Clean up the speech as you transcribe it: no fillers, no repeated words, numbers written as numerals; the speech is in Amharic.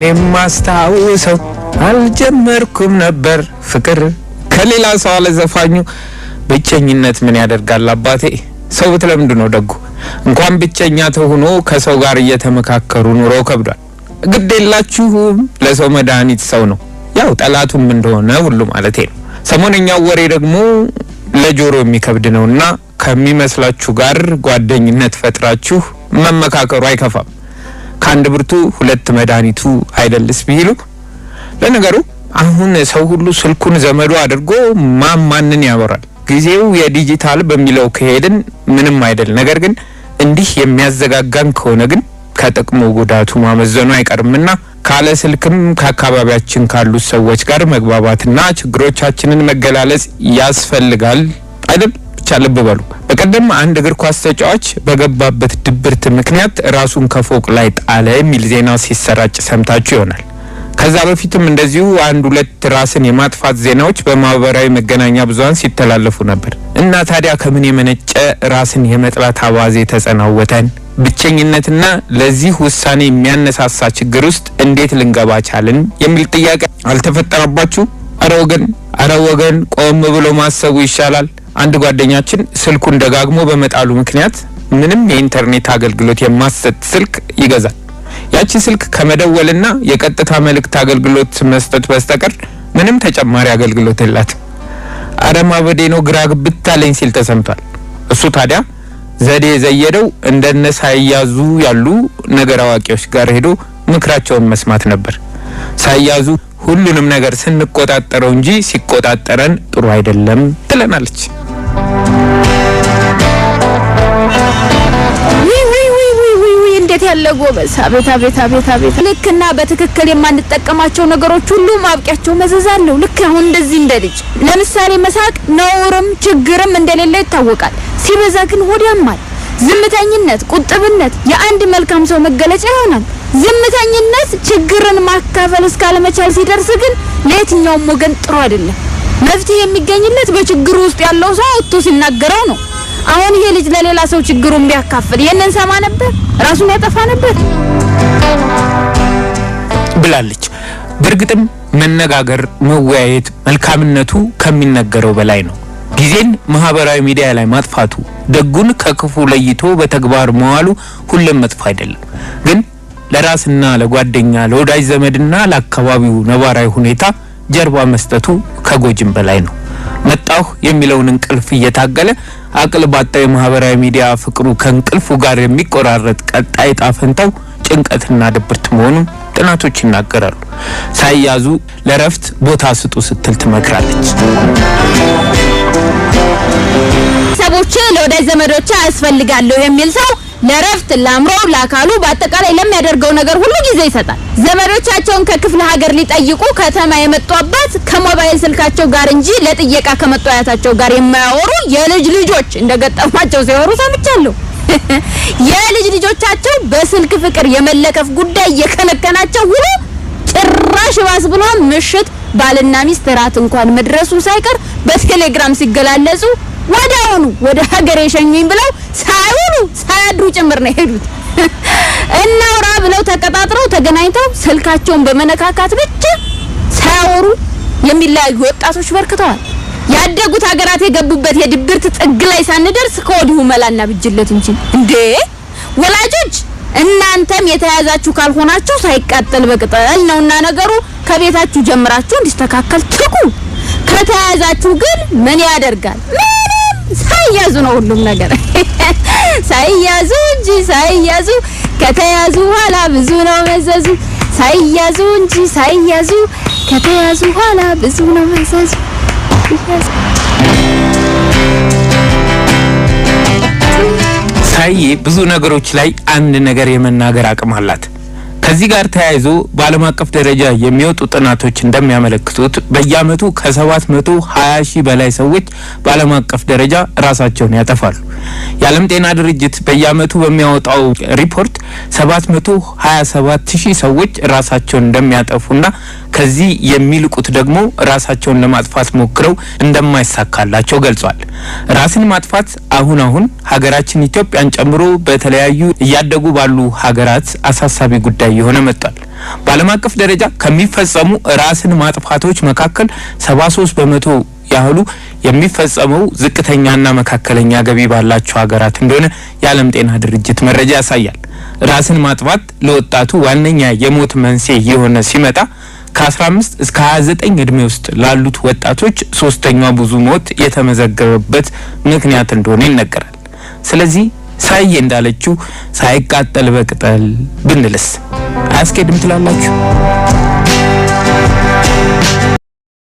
የማስታውሰው አልጀመርኩም ነበር ፍቅር ከሌላ ሰው አለዘፋኙ ብቸኝነት ምን ያደርጋል አባቴ ሰው ብትለምድ ነው ደጉ እንኳን ብቸኛ ተሆኖ ከሰው ጋር እየተመካከሩ ኑሮ ከብዷል ግዴላችሁም ለሰው መድኃኒት ሰው ነው ያው ጠላቱም እንደሆነ ሁሉ ማለቴ ነው ሰሞነኛው ወሬ ደግሞ ለጆሮ የሚከብድ ነውና ከሚመስላችሁ ጋር ጓደኝነት ፈጥራችሁ መመካከሩ አይከፋም ካንድ ብርቱ ሁለት መድኃኒቱ አይደልስ ቢሉ ለነገሩ አሁን ሰው ሁሉ ስልኩን ዘመዱ አድርጎ ማንንን ያወራል ጊዜው የዲጂታል በሚለው ከሄድን ምንም አይደል ነገር ግን እንዲህ የሚያዘጋጋን ከሆነ ግን ከጥቅሙ ጉዳቱ ማመዘኑ አይቀርምና ካለ ስልክም ከአካባቢያችን ካሉ ሰዎች ጋር መግባባትና ችግሮቻችንን መገላለጽ ያስፈልጋል አይደል ብቻ ልብ በሉ በቀደም አንድ እግር ኳስ ተጫዋች በገባበት ድብርት ምክንያት ራሱን ከፎቅ ላይ ጣለ የሚል ዜና ሲሰራጭ ሰምታችሁ ይሆናል ከዛ በፊትም እንደዚሁ አንድ ሁለት ራስን የማጥፋት ዜናዎች በማህበራዊ መገናኛ ብዙሃን ሲተላለፉ ነበር እና ታዲያ ከምን የመነጨ ራስን የመጥላት አባዜ ተጸናወተን ብቸኝነትና ለዚህ ውሳኔ የሚያነሳሳ ችግር ውስጥ እንዴት ልንገባ ቻልን የሚል ጥያቄ አልተፈጠረባችሁ አረ ወገን ቆም ብሎ ማሰቡ ይሻላል አንድ ጓደኛችን ስልኩን ደጋግሞ በመጣሉ ምክንያት ምንም የኢንተርኔት አገልግሎት የማሰጥ ስልክ ይገዛል ያቺ ስልክ ከመደወልና የቀጥታ መልእክት አገልግሎት መስጠት በስተቀር ምንም ተጨማሪ አገልግሎት የላትም አረማ በዴኖ ግራግብታለኝ ሲል ተሰምቷል እሱ ታዲያ ዘዴ ዘየደው እንደነሳያዙ ያሉ ነገር አዋቂዎች ጋር ሄዶ ምክራቸውን መስማት ነበር ሳያዙ ሁሉንም ነገር ስንቆጣጣረው እንጂ ሲቆጣጣረን ጥሩ አይደለም ትለናለች እንዴት ያለ ጎበዝ አቤት ልክና በትክክል የማንጠቀማቸው ነገሮች ሁሉ ማብቂያቸው መዘዛለው ልክ አሁን እንደዚህ እንደልጅ ለምሳሌ መሳቅ ነውርም ችግርም እንደሌለ ይታወቃል ሲበዛ ግን ሆዳማል ዝምተኝነት ቁጥብነት የአንድ መልካም ሰው መገለጫ ይሆናል ዝምተኝነት ችግርን ማካፈል እስካለመቻል ሲደርስ ግን ለየትኛውም ወገን ጥሩ አይደለም መፍትሄ የሚገኝለት በችግሩ ውስጥ ያለው ሰው ወጥቶ ሲናገረው ነው አሁን ይሄ ልጅ ለሌላ ሰው ችግሩን ቢያካፍል የነን ሰማ ነበር ራሱን ያጠፋ ነበር ብላለች በርግጥም መነጋገር መወያየት መልካምነቱ ከሚነገረው በላይ ነው ጊዜን ማህበራዊ ሚዲያ ላይ ማጥፋቱ ደጉን ከክፉ ለይቶ በተግባር መዋሉ ሁሉም መጥፎ አይደለም ግን ለራስና ለጓደኛ ለወዳጅ ዘመድና ለአካባቢው ነባራዊ ሁኔታ ጀርባ መስጠቱ ከጎጅም በላይ ነው መጣሁ የሚለውን እንቅልፍ እየታገለ አቅል ባጣው የማህበራዊ ሚዲያ ፍቅሩ ከእንቅልፉ ጋር የሚቆራረጥ ቀጣይ ጣፈንታው ጭንቀትና ድብርት መሆኑን ጥናቶች ይናገራሉ ሳይያዙ ለረፍት ቦታ ስጡ ስትል ትመክራለች ሰቦች ለወዳጅ ዘመዶች ያስፈልጋለሁ የሚል ሰው ለረፍት ለአምሮ ለአካሉ በአጠቃላይ ለሚያደርገው ነገር ሁሉ ጊዜ ይሰጣል ዘመዶቻቸውን ከክፍለ ሀገር ሊጠይቁ ከተማ የመጡበት ከሞባይል ስልካቸው ጋር እንጂ ለጥየቃ ከመጡ አያታቸው ጋር የማያወሩ የልጅ ልጆች እንደገጠማቸው ሲወሩ ሰምቻለሁ የልጅ ልጆቻቸው በስልክ ፍቅር የመለከፍ ጉዳይ የከነከናቸው ሁሉ ጭራሽ ባስ ብሎ ምሽት ባልና ሚስት ራት እንኳን መድረሱ ሳይቀር በቴሌግራም ሲገላለጹ ወዳውኑ ወደ ሀገር የሸኙኝ ብለው ሳይውሉ ሳያድሩ ጭምር ነው ሄዱት እናውራ ብለው ተቀጣጥረው ተገናኝተው ስልካቸውን በመነካካት ብቻ ሳያወሩ የሚለያዩ ወጣቶች በርክተዋል ያደጉት ሀገራት የገቡበት የድብርት ጥግ ላይ ሳንደርስ ከወዲሁ መላና ብጅለት እንዴ ወላጆች እናንተም የተያዛችሁ ካልሆናችሁ ሳይቃጠል በቅጠል ነውና ነገሩ ከቤታችሁ ጀምራችሁ እንዲስተካከል ትጉ ከተያዛችሁ ግን ምን ያደርጋል ሳይያዙ ነው ሁሉም ነገር ሳይያዙ እንጂ ሳይያዙ ከተያዙ ኋላ ብዙ ነው መዘዙ ሳይያዙ እንጂ ሳይያዙ ከተያዙ ኋላ ብዙ ነው መዘዙ ሳይ ብዙ ነገሮች ላይ አንድ ነገር የመናገር አቅም አላት ከዚህ ጋር ተያይዞ በዓለም አቀፍ ደረጃ የሚወጡ ጥናቶች እንደሚያመለክቱት በየአመቱ ከ720,000 በላይ ሰዎች በዓለም አቀፍ ደረጃ ራሳቸውን ያጠፋሉ የዓለም ጤና ድርጅት በየአመቱ በሚያወጣው ሪፖርት 727,000 ሰዎች ራሳቸውን እንደሚያጠፉና ከዚህ የሚልቁት ደግሞ ራሳቸውን ለማጥፋት ሞክረው እንደማይሳካላቸው ገልጿል ራስን ማጥፋት አሁን ሀገራችን ኢትዮጵያን ጨምሮ በተለያዩ ያደጉ ባሉ ሀገራት አሳሳቢ ጉዳይ እየሆነ መጥቷል። በዓለም አቀፍ ደረጃ ከሚፈጸሙ ራስን ማጥፋቶች መካከል 73% ያህሉ የሚፈጸመው ዝቅተኛና መካከለኛ ገቢ ባላቸው ሀገራት እንደሆነ የዓለም ጤና ድርጅት መረጃ ያሳያል። ራስን ማጥፋት ለወጣቱ ዋነኛ የሞት መንስኤ የሆነ ሲመጣ ከ15 እስከ 29 እድሜ ውስጥ ላሉት ወጣቶች ሶስተኛው ብዙ ሞት የተመዘገበበት ምክንያት እንደሆነ ይነገራል። ስለዚህ ሳዬ እንዳለችው ሳይቃጠል በቅጠል ብንልስ አያስኬድም ትላላችሁ?